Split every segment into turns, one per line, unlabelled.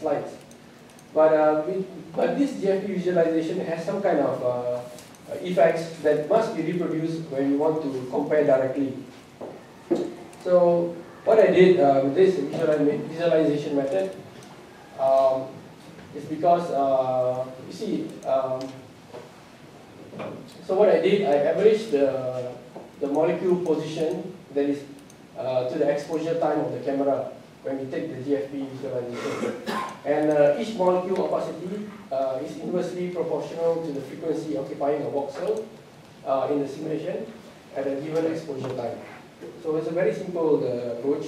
slides. But this GFP visualization has some kind of effects that must be reproduced when you want to compare directly. So what I did with this visualization method is because, you see, so what I did, I averaged the molecule position that is to the exposure time of the camera when we take the GFP visualization. And each molecule opacity is inversely proportional to the frequency occupying a voxel in the simulation at a given exposure time. So it's a very simple approach.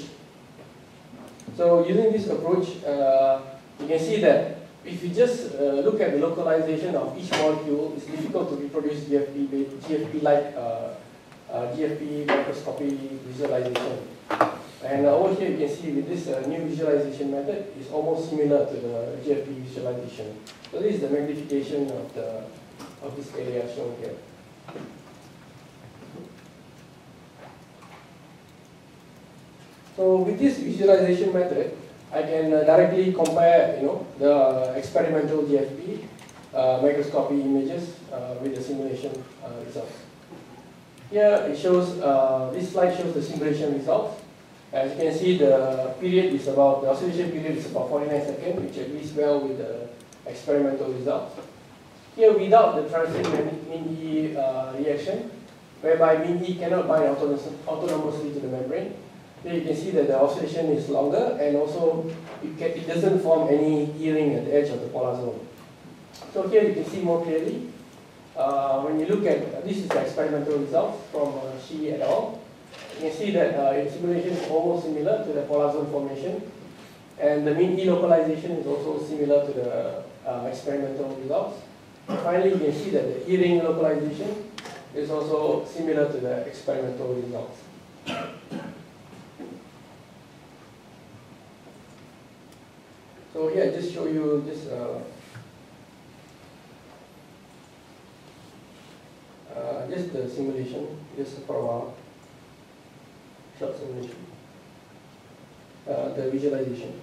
So using this approach, you can see that if you just look at the localization of each molecule, it's difficult to reproduce GFP-like GFP microscopy visualization. And over here you can see with this new visualization method, it's almost similar to the GFP visualization. So this is the magnification of this area shown here. So with this visualization method, I can directly compare, the experimental GFP microscopy images with the simulation results. Here it shows, this slide shows the simulation results. As you can see, the oscillation period is about 49 seconds, which agrees well with the experimental results. Here, without the transient min-E reaction, whereby min-E cannot bind autonomously to the membrane, here you can see that the oscillation is longer, and also it doesn't form any E-ring at the edge of the polar zone. So here you can see more clearly, when you look at, this is the experimental results from Shi et al. You can see that in simulation is almost similar to the polar zone formation, and the min-E localization is also similar to the experimental results. And finally, you can see that the E-ring localization is also similar to the experimental results. So yeah, just show you this just the simulation, just for a while. Short simulation, the visualization.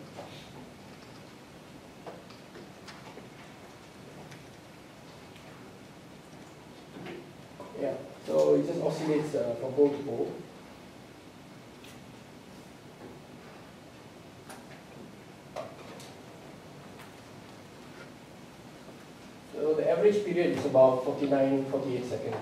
Yeah, so it just oscillates from pole to pole. So the average period is about 48 seconds.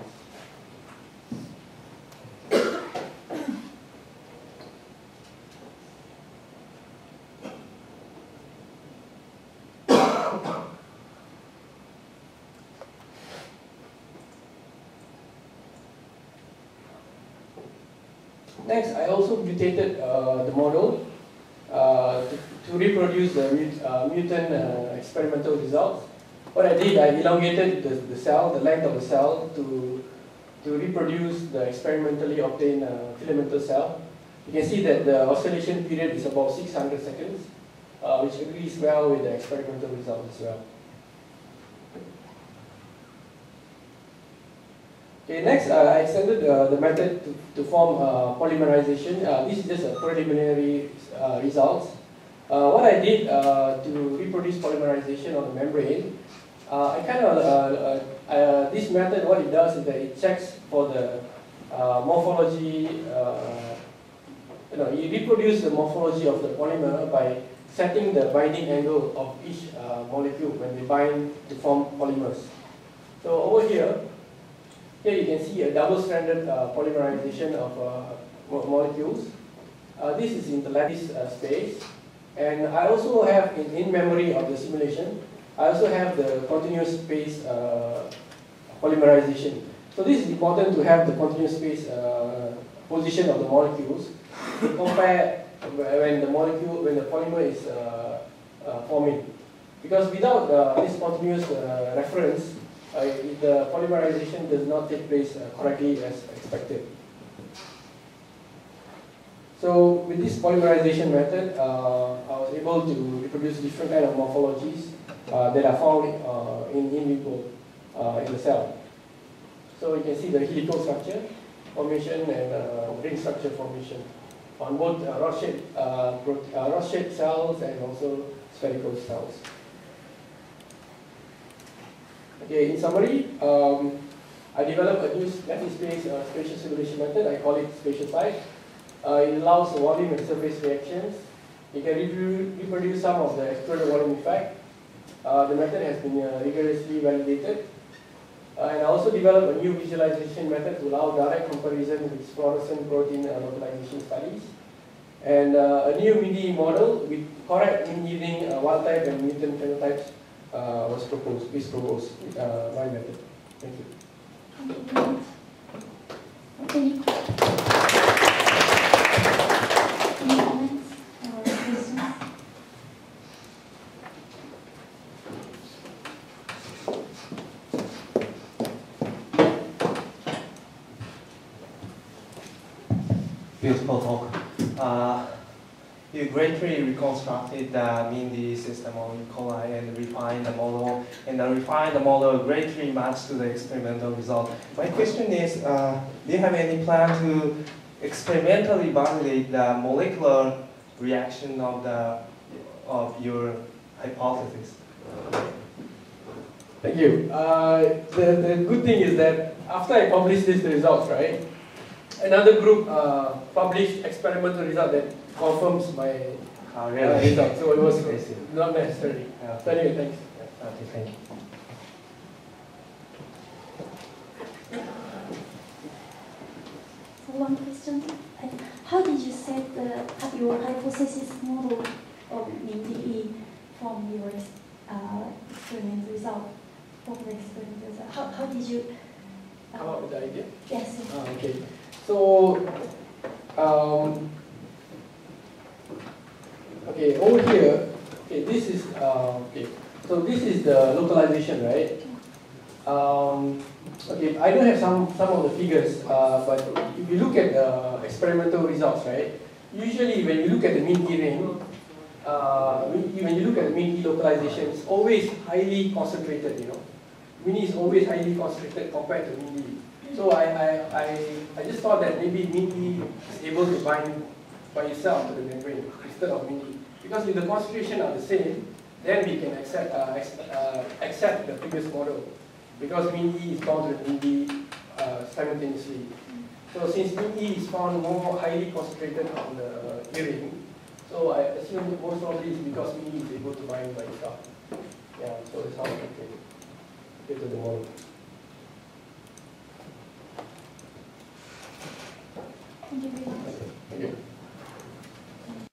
Next, I also mutated the model to reproduce the mutant experimental results. What I did, I elongated the cell, the length of the cell, to reproduce the experimentally obtained filamental cell. You can see that the oscillation period is about 600 seconds, which agrees well with the experimental results as well. Okay, next, I extended the method to form polymerization. This is just a preliminary results. What I did to reproduce polymerization on the membrane, this method, what it does is that it checks for the morphology, you reproduce the morphology of the polymer by setting the binding angle of each molecule when they bind to form polymers. So over here you can see a double-stranded polymerization of molecules. This is in the lattice space. And I also have, in memory of the simulation, I also have the continuous space polymerization. So this is important to have the continuous space position of the molecules to compare when the polymer is forming. Because without this continuous reference, the polymerization does not take place correctly as expected. So with this polymerization method, I was able to reproduce different kind of morphologies that are found in vivo in the cell. So you can see the helical structure formation and ring structure formation on both rod-shaped cells and also spherical cells. Okay, in summary, I developed a new space spatial simulation method. I call it spatio-site. It allows volume and surface reactions. It can reproduce some of the exploded volume effect. The method has been rigorously validated. And I also developed a new visualization method to allow direct comparison with fluorescent protein localization studies. And a new MIDI model with correct mean wild type and mutant phenotypes was proposed, my method. Thank you.
Any comments or questions?
Beautiful talk. You greatly reconstructed the MINDI system on E. coli and refined the model, and the refined model greatly matched to the experimental result. My question is, do you have any plan to experimentally validate the molecular reaction of your hypothesis?
Thank you. The good thing is that after I published these results, right, another group published experimental result that confirms my result. So it was not necessary. So anyway, thanks.
Okay, thank you.
So one question. How did you set your hypothesis model of MINDI from your experiment result? From the experiment result? How did you
Come up with the idea?
Yes.
Okay. So, okay, over here, okay, this is okay. So this is the localization, right? Okay, I don't have some of the figures, but if you look at the experimental results, right? Usually, when you look at the MINDI ring, when you look at the MINDI localization, it's always highly concentrated. You know, MINDI is always highly concentrated compared to MINDI. So I just thought that maybe MINDI is able to bind by itself to the membrane instead of MINDI. Because if the concentration are the same, then we can accept the previous model. Because MINDI is bound to MINDI simultaneously. So since MINDI is found more highly concentrated on the earring, so I assume most probably it's because MINDI is able to bind by itself. Yeah, so that's how I can get to the model.
Thank you very much.